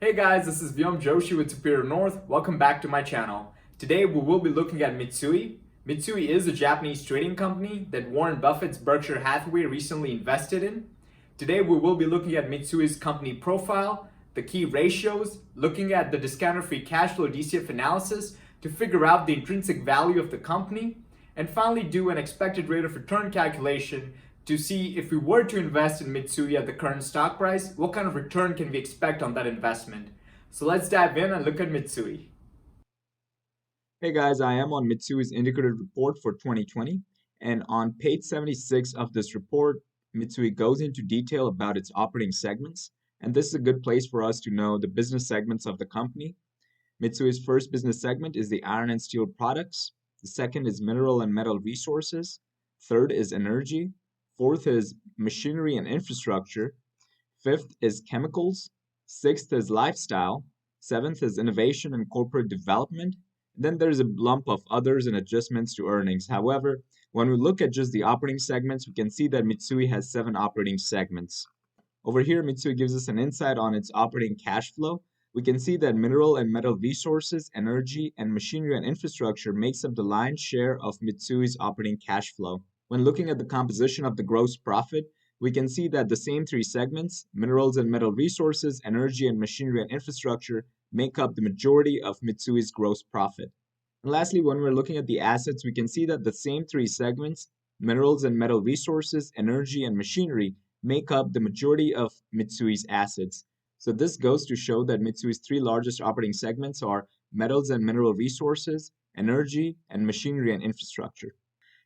Hey guys, this is Vyom Joshi with Superior North. Welcome back to my channel. Today we will be looking at Mitsui. Mitsui is a Japanese trading company that Warren Buffett's Berkshire Hathaway recently invested in. Today we will be looking at Mitsui's company profile, the key ratios, looking at the discounted free cash flow DCF analysis to figure out the intrinsic value of the company, and finally do an expected rate of return calculation to see if we were to invest in Mitsui at the current stock price, what kind of return can we expect on that investment? So let's dive in and look at Mitsui. Hey guys, I am on Mitsui's indicative report for 2020, and on page 76 of this report, Mitsui goes into detail about its operating segments, and this is a good place for us to know the business segments of the company. Mitsui's first business segment is the iron and steel products, the second is mineral and metal resources, third is energy, fourth is machinery and infrastructure, fifth is chemicals, sixth is lifestyle, seventh is innovation and corporate development. Then there's a lump of others and adjustments to earnings. However, when we look at just the operating segments, we can see that Mitsui has 7 operating segments. Over here, Mitsui gives us an insight on its operating cash flow. We can see that mineral and metal resources, energy, and machinery and infrastructure makes up the lion's share of Mitsui's operating cash flow. When looking at the composition of the gross profit, we can see that the same 3 segments, minerals and metal resources, energy, and machinery and infrastructure, make up the majority of Mitsui's gross profit. And lastly, when we're looking at the assets, we can see that the same 3 segments, minerals and metal resources, energy, and machinery, make up the majority of Mitsui's assets. So this goes to show that Mitsui's 3 largest operating segments are metals and mineral resources, energy, and machinery and infrastructure.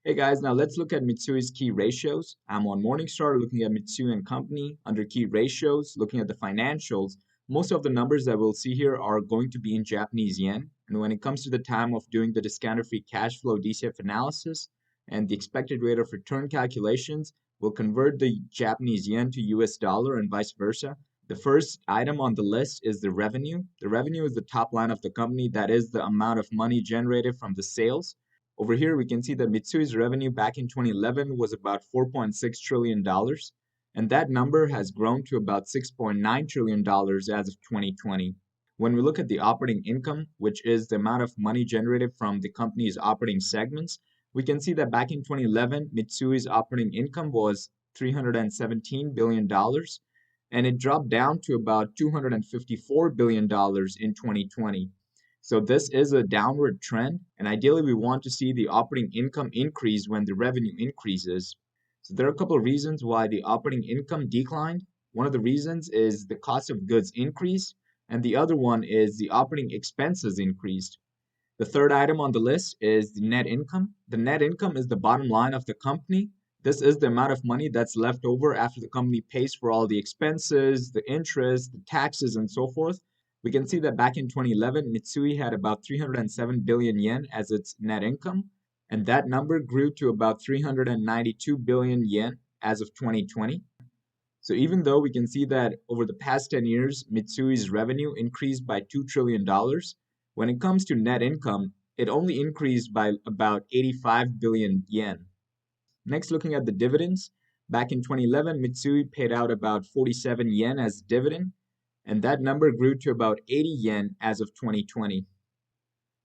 Hey guys, now let's look at Mitsui's key ratios. I'm on Morningstar looking at Mitsui and Company under key ratios, looking at the financials. Most of the numbers that we'll see here are going to be in Japanese yen. And when it comes to the time of doing the discounted free cash flow DCF analysis and the expected rate of return calculations, we'll convert the Japanese yen to US dollar and vice versa. The first item on the list is the revenue. The revenue is the top line of the company. That is the amount of money generated from the sales. Over here, we can see that Mitsui's revenue back in 2011 was about $4.6 trillion, and that number has grown to about $6.9 trillion as of 2020. When we look at the operating income, which is the amount of money generated from the company's operating segments, we can see that back in 2011, Mitsui's operating income was $317 billion, and it dropped down to about $254 billion in 2020. So this is a downward trend, and ideally we want to see the operating income increase when the revenue increases. So there are a couple of reasons why the operating income declined. One of the reasons is the cost of goods increased, and the other one is the operating expenses increased. The third item on the list is the net income. The net income is the bottom line of the company. This is the amount of money that's left over after the company pays for all the expenses, the interest, the taxes, and so forth. We can see that back in 2011, Mitsui had about 307 billion yen as its net income, and that number grew to about 392 billion yen as of 2020. So even though we can see that over the past 10 years, Mitsui's revenue increased by $2 trillion, when it comes to net income, it only increased by about 85 billion yen. Next, looking at the dividends, back in 2011, Mitsui paid out about 47 yen as dividend, and that number grew to about 80 yen as of 2020.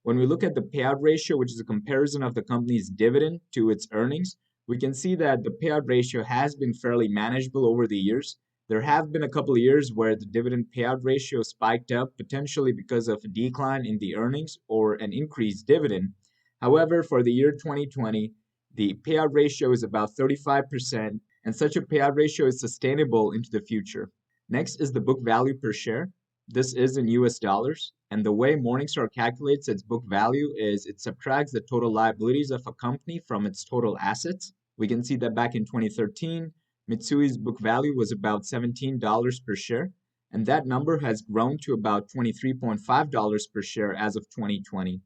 When we look at the payout ratio, which is a comparison of the company's dividend to its earnings, we can see that the payout ratio has been fairly manageable over the years. There have been a couple of years where the dividend payout ratio spiked up, potentially because of a decline in the earnings or an increased dividend. However, for the year 2020, the payout ratio is about 35%, and such a payout ratio is sustainable into the future. Next is the book value per share. This is in US dollars, and the way Morningstar calculates its book value is it subtracts the total liabilities of a company from its total assets. We can see that back in 2013, Mitsui's book value was about $17 per share, and that number has grown to about $23.5 per share as of 2020.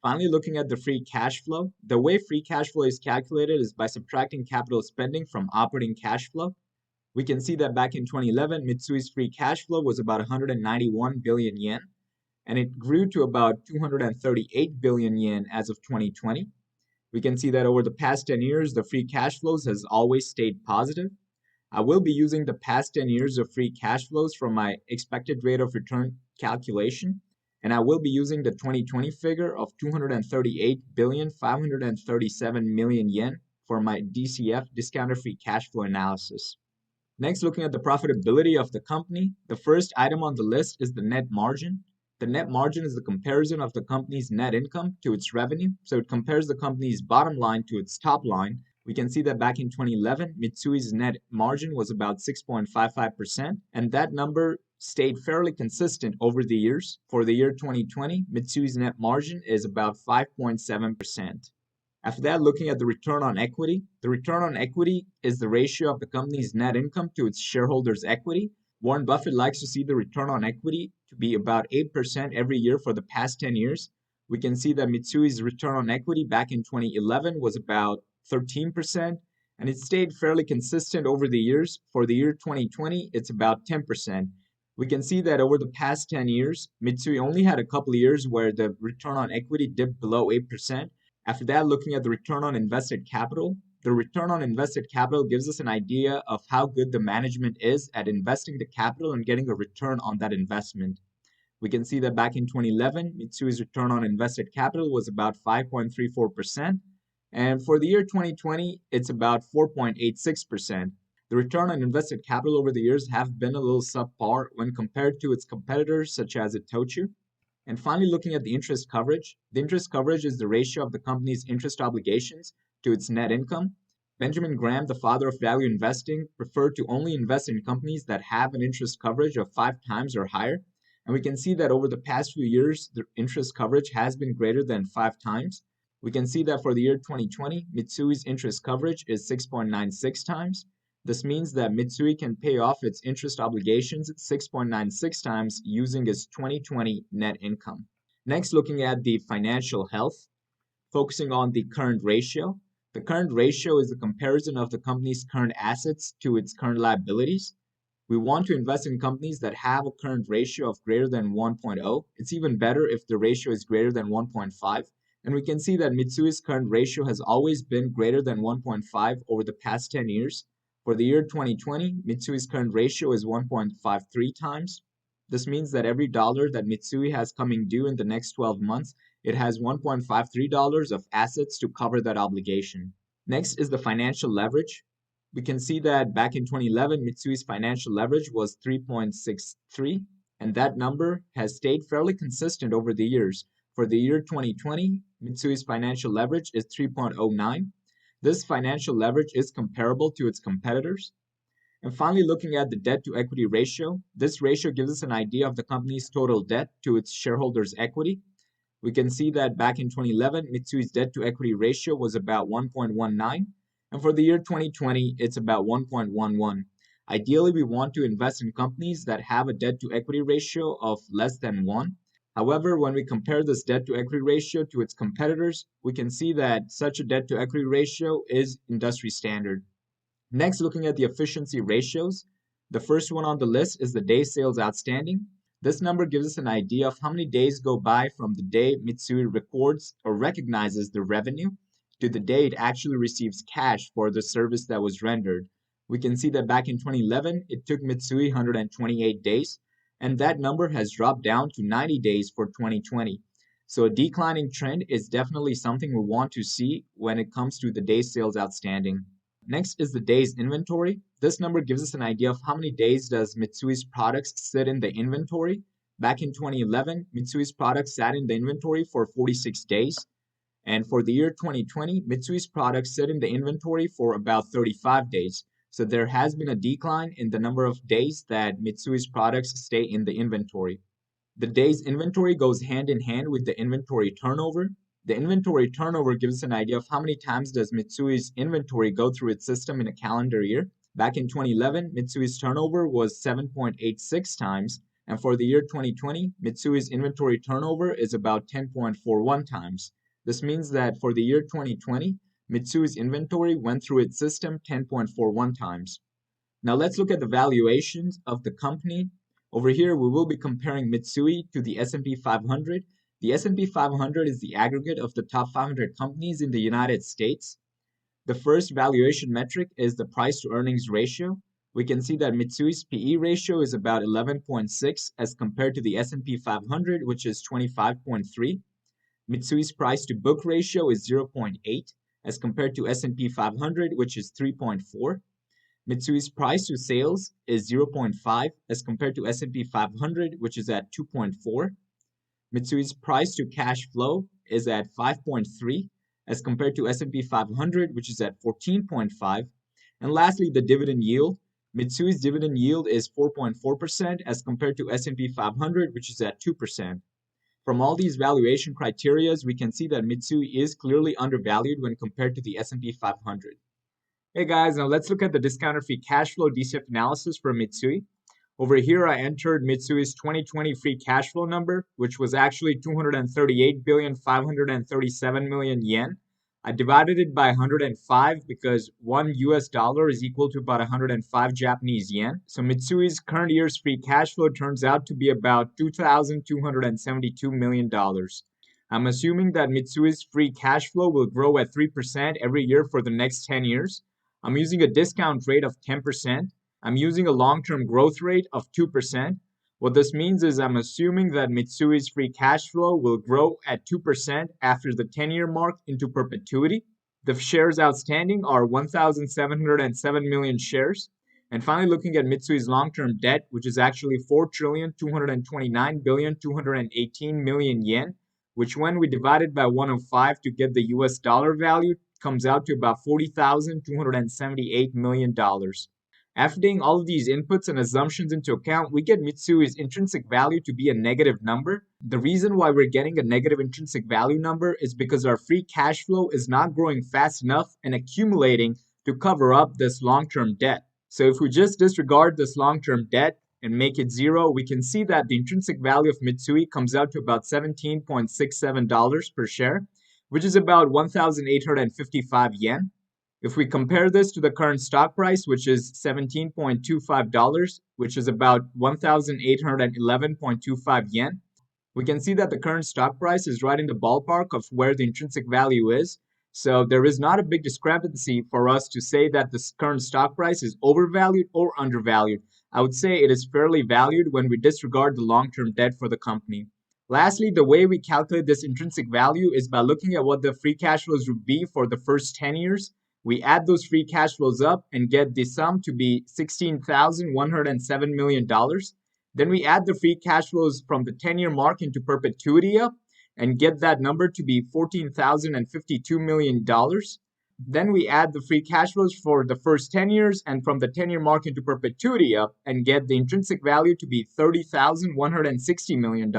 Finally, looking at the free cash flow, the way free cash flow is calculated is by subtracting capital spending from operating cash flow. We can see that back in 2011, Mitsui's free cash flow was about 191 billion yen, and it grew to about 238 billion yen as of 2020. We can see that over the past 10 years, the free cash flows has always stayed positive. I will be using the past 10 years of free cash flows from my expected rate of return calculation, and I will be using the 2020 figure of 238,537,000,000 yen for my DCF, discounted free cash flow analysis. Next, looking at the profitability of the company, the first item on the list is the net margin. The net margin is the comparison of the company's net income to its revenue. So it compares the company's bottom line to its top line. We can see that back in 2011, Mitsui's net margin was about 6.55%, and that number stayed fairly consistent over the years. For the year 2020, Mitsui's net margin is about 5.7%. After that, looking at the return on equity, the return on equity is the ratio of the company's net income to its shareholders' equity. Warren Buffett likes to see the return on equity to be about 8% every year for the past 10 years. We can see that Mitsui's return on equity back in 2011 was about 13%, and it stayed fairly consistent over the years. For the year 2020, it's about 10%. We can see that over the past 10 years, Mitsui only had a couple of years where the return on equity dipped below 8%. After that, looking at the return on invested capital, the return on invested capital gives us an idea of how good the management is at investing the capital and getting a return on that investment. We can see that back in 2011, Mitsui's return on invested capital was about 5.34%, and for the year 2020, it's about 4.86%. The return on invested capital over the years have been a little subpar when compared to its competitors such as Itochu. And finally, looking at the interest coverage is the ratio of the company's interest obligations to its net income. Benjamin Graham, the father of value investing, preferred to only invest in companies that have an interest coverage of 5 times or higher. And we can see that over the past few years, the interest coverage has been greater than 5 times. We can see that for the year 2020, Mitsui's interest coverage is 6.96 times. This means that Mitsui can pay off its interest obligations 6.96 times using its 2020 net income. Next, looking at the financial health, focusing on the current ratio. The current ratio is the comparison of the company's current assets to its current liabilities. We want to invest in companies that have a current ratio of greater than 1.0. It's even better if the ratio is greater than 1.5. And we can see that Mitsui's current ratio has always been greater than 1.5 over the past 10 years. For the year 2020, Mitsui's current ratio is 1.53 times. This means that every dollar that Mitsui has coming due in the next 12 months, it has $1.53 of assets to cover that obligation. Next is the financial leverage. We can see that back in 2011, Mitsui's financial leverage was 3.63, and that number has stayed fairly consistent over the years. For the year 2020, Mitsui's financial leverage is 3.09. This financial leverage is comparable to its competitors. And finally, looking at the debt to equity ratio, this ratio gives us an idea of the company's total debt to its shareholders' equity. We can see that back in 2011, Mitsui's debt to equity ratio was about 1.19, and for the year 2020, it's about 1.11. Ideally, we want to invest in companies that have a debt to equity ratio of less than 1. However, when we compare this debt to equity ratio to its competitors, we can see that such a debt to equity ratio is industry standard. Next, looking at the efficiency ratios, the first one on the list is the day sales outstanding. This number gives us an idea of how many days go by from the day Mitsui records or recognizes the revenue to the day it actually receives cash for the service that was rendered. We can see that back in 2011, it took Mitsui 128 days. And that number has dropped down to 90 days for 2020. So a declining trend is definitely something we want to see when it comes to the days sales outstanding. Next is the days inventory. This number gives us an idea of how many days does Mitsui's products sit in the inventory. Back in 2011, Mitsui's products sat in the inventory for 46 days. And for the year 2020, Mitsui's products sit in the inventory for about 35 days. So there has been a decline in the number of days that Mitsui's products stay in the inventory. The days inventory goes hand in hand with the inventory turnover. The inventory turnover gives us an idea of how many times does Mitsui's inventory go through its system in a calendar year. Back in 2011, Mitsui's turnover was 7.86 times, and for the year 2020, Mitsui's inventory turnover is about 10.41 times. This means that for the year 2020, Mitsui's inventory went through its system 10.41 times. Now let's look at the valuations of the company. Over here, we will be comparing Mitsui to the S&P 500. The S&P 500 is the aggregate of the top 500 companies in the United States. The first valuation metric is the price to earnings ratio. we can see that Mitsui's PE ratio is about 11.6 as compared to the S&P 500, which is 25.3. Mitsui's price to book ratio is 0.8 as compared to S&P 500, which is 3.4. Mitsui's price to sales is 0.5 as compared to S&P 500, which is at 2.4. Mitsui's price to cash flow is at 5.3 as compared to S&P 500, which is at 14.5. And lastly, the dividend yield. Mitsui's dividend yield is 4.4% as compared to S&P 500, which is at 2%. From all these valuation criteria, we can see that Mitsui is clearly undervalued when compared to the S&P 500. Hey guys, now let's look at the discounted free cash flow DCF analysis for Mitsui. Over here, I entered Mitsui's 2020 free cash flow number, which was actually 238,537,000,000 yen. I divided it by 105 because $1 is equal to about 105 Japanese yen. So Mitsui's current year's free cash flow turns out to be about $2,272 million. I'm assuming that Mitsui's free cash flow will grow at 3% every year for the next 10 years. I'm using a discount rate of 10%. I'm using a long-term growth rate of 2%. What this means is I'm assuming that Mitsui's free cash flow will grow at 2% after the 10-year mark into perpetuity. The shares outstanding are 1,707 million shares. And finally, looking at Mitsui's long-term debt, which is actually 4,229,218,000,000 yen, which when we divide it by 105 to get the US dollar value, comes out to about $40,278 million. After taking all of these inputs and assumptions into account, we get Mitsui's intrinsic value to be a negative number. The reason why we're getting a negative intrinsic value number is because our free cash flow is not growing fast enough and accumulating to cover up this long-term debt. So if we just disregard this long-term debt and make it zero, we can see that the intrinsic value of Mitsui comes out to about $17.67 per share, which is about 1,855 yen. If we compare this to the current stock price, which is $17.25, which is about 1,811.25 yen, we can see that the current stock price is right in the ballpark of where the intrinsic value is. So there is not a big discrepancy for us to say that this current stock price is overvalued or undervalued. I would say it is fairly valued when we disregard the long-term debt for the company. Lastly, the way we calculate this intrinsic value is by looking at what the free cash flows would be for the first 10 years. We add those free cash flows up and get the sum to be $16,107 million. Then we add the free cash flows from the 10-year mark into perpetuity up and get that number to be $14,052 million. Then we add the free cash flows for the first 10 years and from the 10-year mark into perpetuity up and get the intrinsic value to be $30,160 million.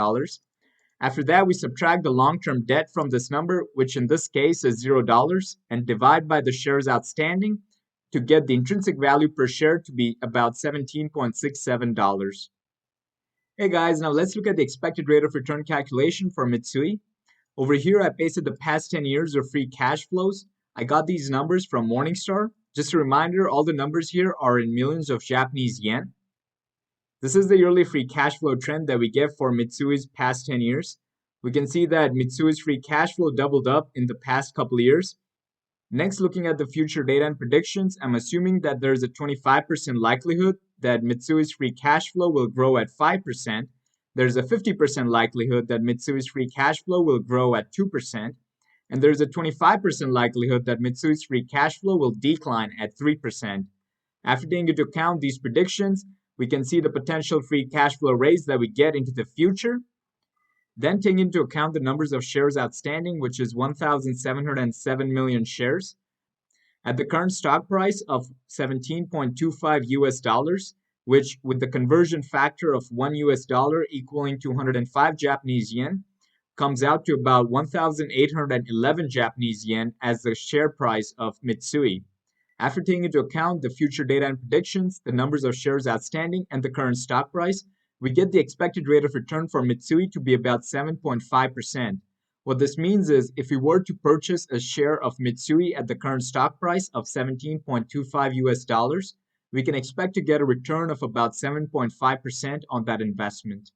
After that, we subtract the long-term debt from this number, which in this case is $0, and divide by the shares outstanding to get the intrinsic value per share to be about $17.67. Hey guys, now let's look at the expected rate of return calculation for Mitsui. Over here, I pasted the past 10 years of free cash flows. I got these numbers from Morningstar. Just a reminder, all the numbers here are in millions of Japanese yen. This is the yearly free cash flow trend that we get for Mitsui's past 10 years. We can see that Mitsui's free cash flow doubled up in the past couple of years. Next, looking at the future data and predictions, I'm assuming that there's a 25% likelihood that Mitsui's free cash flow will grow at 5%. There's a 50% likelihood that Mitsui's free cash flow will grow at 2%. And there's a 25% likelihood that Mitsui's free cash flow will decline at 3%. After taking into account these predictions, we can see the potential free cash flow raise that we get into the future. Then taking into account the numbers of shares outstanding, which is 1,707 million shares. At the current stock price of $17.25, which with the conversion factor of $1 equaling to 105 Japanese yen, comes out to about 1,811 Japanese yen as the share price of Mitsui. After taking into account the future data and predictions, the numbers of shares outstanding, and the current stock price, we get the expected rate of return for Mitsui to be about 7.5%. What this means is if we were to purchase a share of Mitsui at the current stock price of $17.25, we can expect to get a return of about 7.5% on that investment.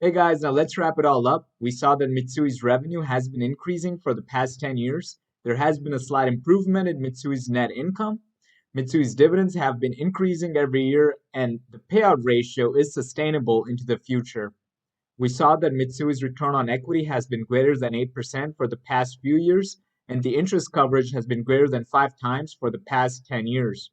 Hey guys, now let's wrap it all up. We saw that Mitsui's revenue has been increasing for the past 10 years. There has been a slight improvement in Mitsui's net income. Mitsui's dividends have been increasing every year, and the payout ratio is sustainable into the future. We saw that Mitsui's return on equity has been greater than 8% for the past few years, and the interest coverage has been greater than 5 times for the past 10 years.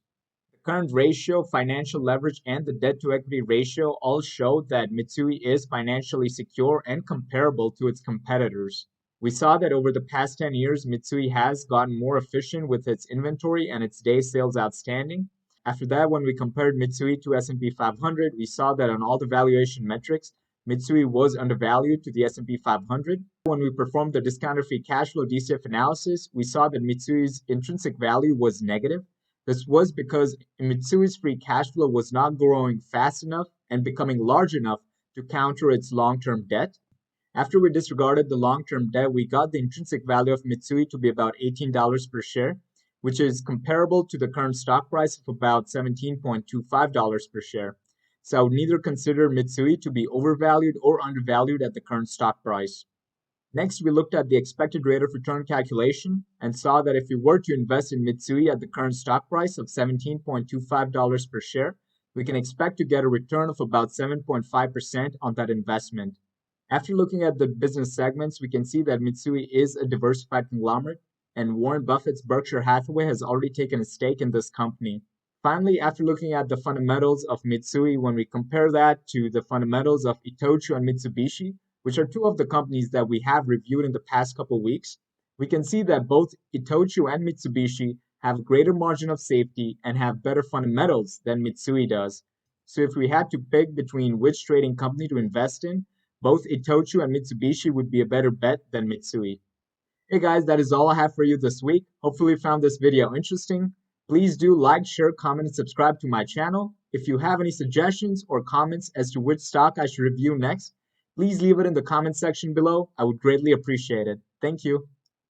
The current ratio, financial leverage, and the debt to equity ratio all show that Mitsui is financially secure and comparable to its competitors. We saw that over the past 10 years, Mitsui has gotten more efficient with its inventory and its day sales outstanding. After that, when we compared Mitsui to S&P 500, we saw that on all the valuation metrics, Mitsui was undervalued to the S&P 500. When we performed the discounted free cash flow DCF analysis, we saw that Mitsui's intrinsic value was negative. This was because Mitsui's free cash flow was not growing fast enough and becoming large enough to counter its long-term debt. After we disregarded the long-term debt, we got the intrinsic value of Mitsui to be about $18 per share, which is comparable to the current stock price of about $17.25 per share. So I would neither consider Mitsui to be overvalued or undervalued at the current stock price. Next, we looked at the expected rate of return calculation and saw that if we were to invest in Mitsui at the current stock price of $17.25 per share, we can expect to get a return of about 7.5% on that investment. After looking at the business segments, we can see that Mitsui is a diversified conglomerate, and Warren Buffett's Berkshire Hathaway has already taken a stake in this company. Finally, after looking at the fundamentals of Mitsui, when we compare that to the fundamentals of Itochu and Mitsubishi, which are two of the companies that we have reviewed in the past couple weeks, we can see that both Itochu and Mitsubishi have a greater margin of safety and have better fundamentals than Mitsui does. So if we had to pick between which trading company to invest in, both Itochu and Mitsubishi would be a better bet than Mitsui. Hey guys, that is all I have for you this week. Hopefully you found this video interesting. Please do like, share, comment, and subscribe to my channel. If you have any suggestions or comments as to which stock I should review next, please leave it in the comment section below. I would greatly appreciate it. Thank you.